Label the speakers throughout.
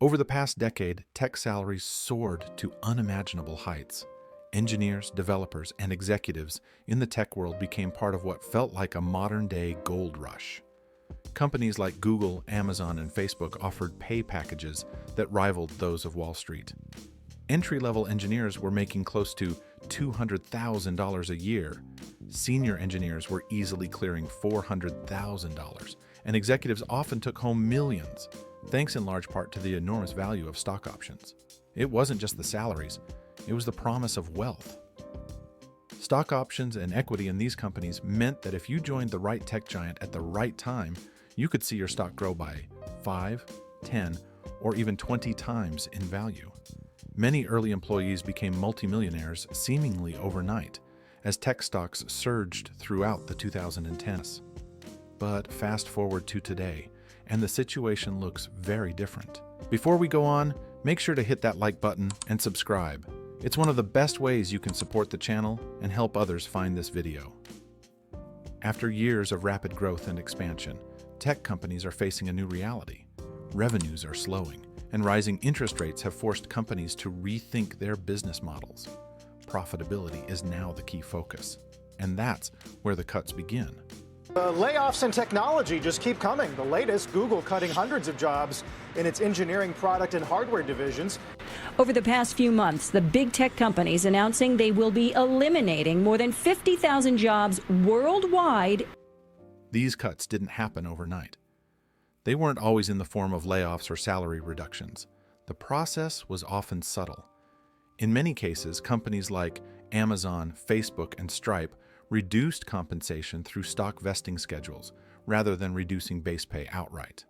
Speaker 1: Over the past decade, tech salaries soared to unimaginable heights. Engineers, developers, and executives in the tech world became part of what felt like a modern-day gold rush. Companies like Google, Amazon, and Facebook offered pay packages that rivaled those of Wall Street. Entry-level engineers were making close to $200,000 a year. Senior engineers were easily clearing $400,000, and executives often took home millions, thanks in large part to the enormous value of stock options. It wasn't just the salaries, it was the promise of wealth. Stock options and equity in these companies meant that if you joined the right tech giant at the right time, you could see your stock grow by 5, 10, or even 20 times in value. Many early employees became multimillionaires seemingly overnight, as tech stocks surged throughout the 2010s. But fast forward to today, and the situation looks very different. Before we go on, make sure to hit that like button and subscribe. It's one of the best ways you can support the channel and help others find this video. After years of rapid growth and expansion, tech companies are facing a new reality. Revenues are slowing, and rising interest rates have forced companies to rethink their business models. Profitability is now the key focus, and that's where the cuts begin.
Speaker 2: The layoffs in technology just keep coming. The latest, Google cutting hundreds of jobs in its engineering, product, and hardware divisions.
Speaker 3: Over the past few months, the big tech companies announcing they will be eliminating more than 50,000 jobs worldwide.
Speaker 1: These cuts didn't happen overnight. They weren't always in the form of layoffs or salary reductions. The process was often subtle. In many cases, companies like Amazon, Facebook, and Stripe reduced compensation through stock vesting schedules rather than reducing base pay outright.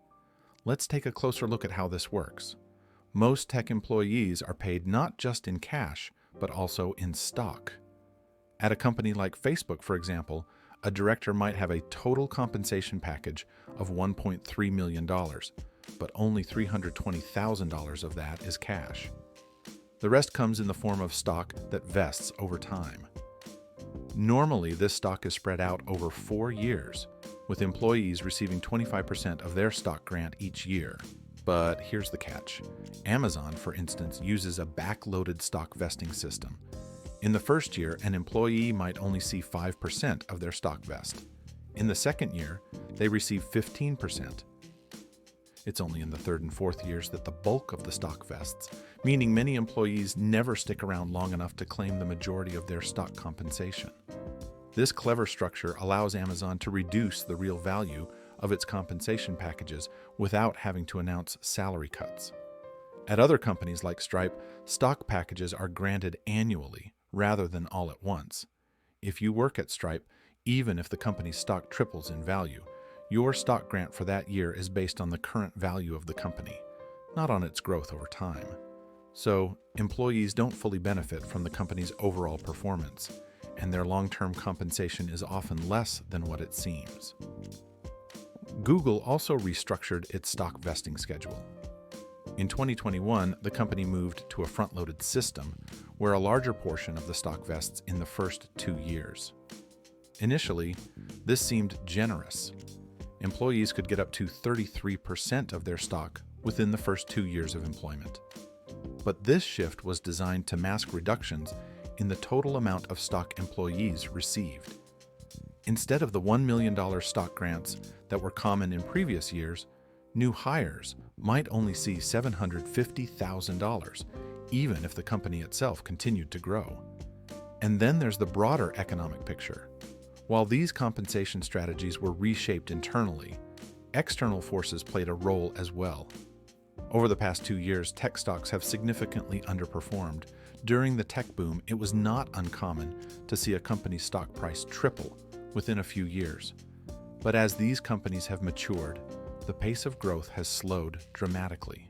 Speaker 1: Let's take a closer look at how this works. Most tech employees are paid not just in cash, but also in stock. At a company like Facebook, for example, a director might have a total compensation package of $1.3 million, but only $320,000 of that is cash. The rest comes in the form of stock that vests over time. Normally, this stock is spread out over 4 years, with employees receiving 25% of their stock grant each year. But here's the catch. Amazon, for instance, uses a backloaded stock vesting system. In the first year, an employee might only see 5% of their stock vest. In the second year, they receive 15%. It's only in the third and fourth years that the bulk of the stock vests, meaning many employees never stick around long enough to claim the majority of their stock compensation. This clever structure allows Amazon to reduce the real value of its compensation packages without having to announce salary cuts. At other companies like Stripe, stock packages are granted annually rather than all at once. If you work at Stripe, even if the company's stock triples in value, your stock grant for that year is based on the current value of the company, not on its growth over time. So, employees don't fully benefit from the company's overall performance, and their long-term compensation is often less than what it seems. Google also restructured its stock vesting schedule. In 2021, the company moved to a front-loaded system where a larger portion of the stock vests in the first 2 years. Initially, this seemed generous. Employees could get up to 33% of their stock within the first 2 years of employment. But this shift was designed to mask reductions in the total amount of stock employees received. Instead of the $1 million stock grants that were common in previous years, new hires might only see $750,000, even if the company itself continued to grow. And then there's the broader economic picture. While these compensation strategies were reshaped internally, external forces played a role as well. Over the past 2 years, tech stocks have significantly underperformed. During the tech boom, it was not uncommon to see a company's stock price triple within a few years. But as these companies have matured, the pace of growth has slowed dramatically.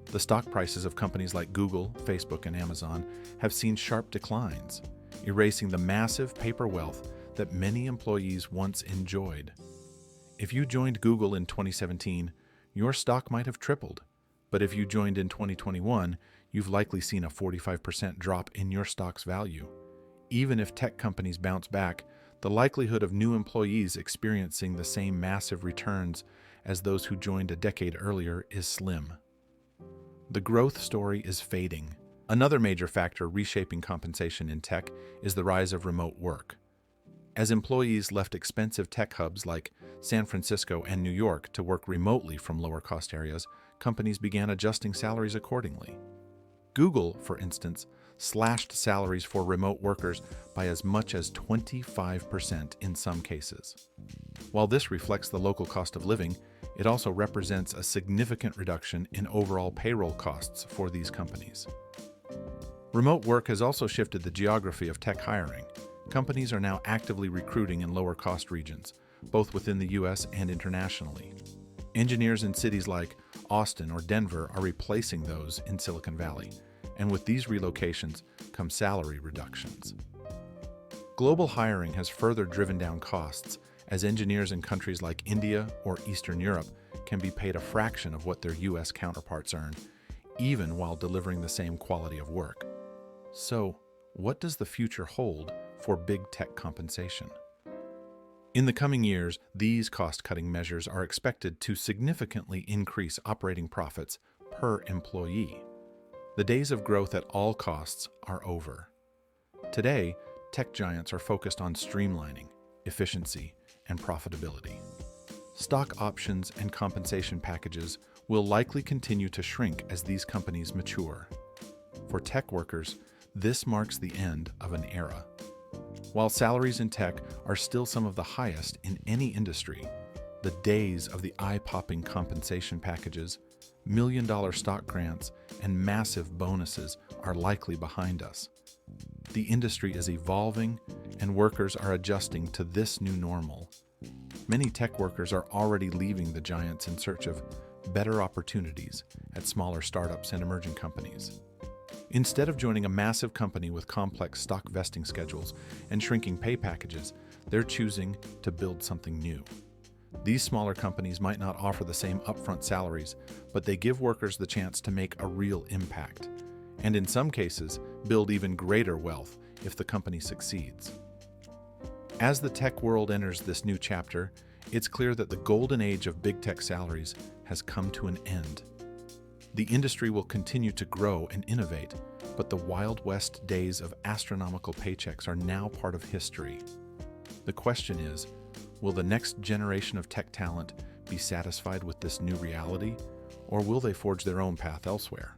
Speaker 1: The stock prices of companies like Google, Facebook, and Amazon have seen sharp declines, erasing the massive paper wealth that many employees once enjoyed. If you joined Google in 2017, your stock might have tripled. But if you joined in 2021, you've likely seen a 45% drop in your stock's value. Even if tech companies bounce back, the likelihood of new employees experiencing the same massive returns as those who joined a decade earlier is slim. The growth story is fading. Another major factor reshaping compensation in tech is the rise of remote work. As employees left expensive tech hubs like San Francisco and New York to work remotely from lower-cost areas, companies began adjusting salaries accordingly. Google, for instance, slashed salaries for remote workers by as much as 25% in some cases. While this reflects the local cost of living, it also represents a significant reduction in overall payroll costs for these companies. Remote work has also shifted the geography of tech hiring. Companies are now actively recruiting in lower-cost regions, both within the U.S. and internationally. Engineers in cities like Austin or Denver are replacing those in Silicon Valley, and with these relocations come salary reductions. Global hiring has further driven down costs, as engineers in countries like India or Eastern Europe can be paid a fraction of what their U.S. counterparts earn, even while delivering the same quality of work. So, what does the future hold for big tech compensation? In the coming years, these cost-cutting measures are expected to significantly increase operating profits per employee. The days of growth at all costs are over. Today, tech giants are focused on streamlining, efficiency, and profitability. Stock options and compensation packages will likely continue to shrink as these companies mature. For tech workers, this marks the end of an era. While salaries in tech are still some of the highest in any industry, the days of the eye-popping compensation packages, million-dollar stock grants, and massive bonuses are likely behind us. The industry is evolving, and workers are adjusting to this new normal. Many tech workers are already leaving the giants in search of better opportunities at smaller startups and emerging companies. Instead of joining a massive company with complex stock vesting schedules and shrinking pay packages, they're choosing to build something new. These smaller companies might not offer the same upfront salaries, but they give workers the chance to make a real impact, and in some cases, build even greater wealth if the company succeeds. As the tech world enters this new chapter, it's clear that the golden age of big tech salaries has come to an end. The industry will continue to grow and innovate, but the Wild West days of astronomical paychecks are now part of history. The question is, will the next generation of tech talent be satisfied with this new reality, or will they forge their own path elsewhere?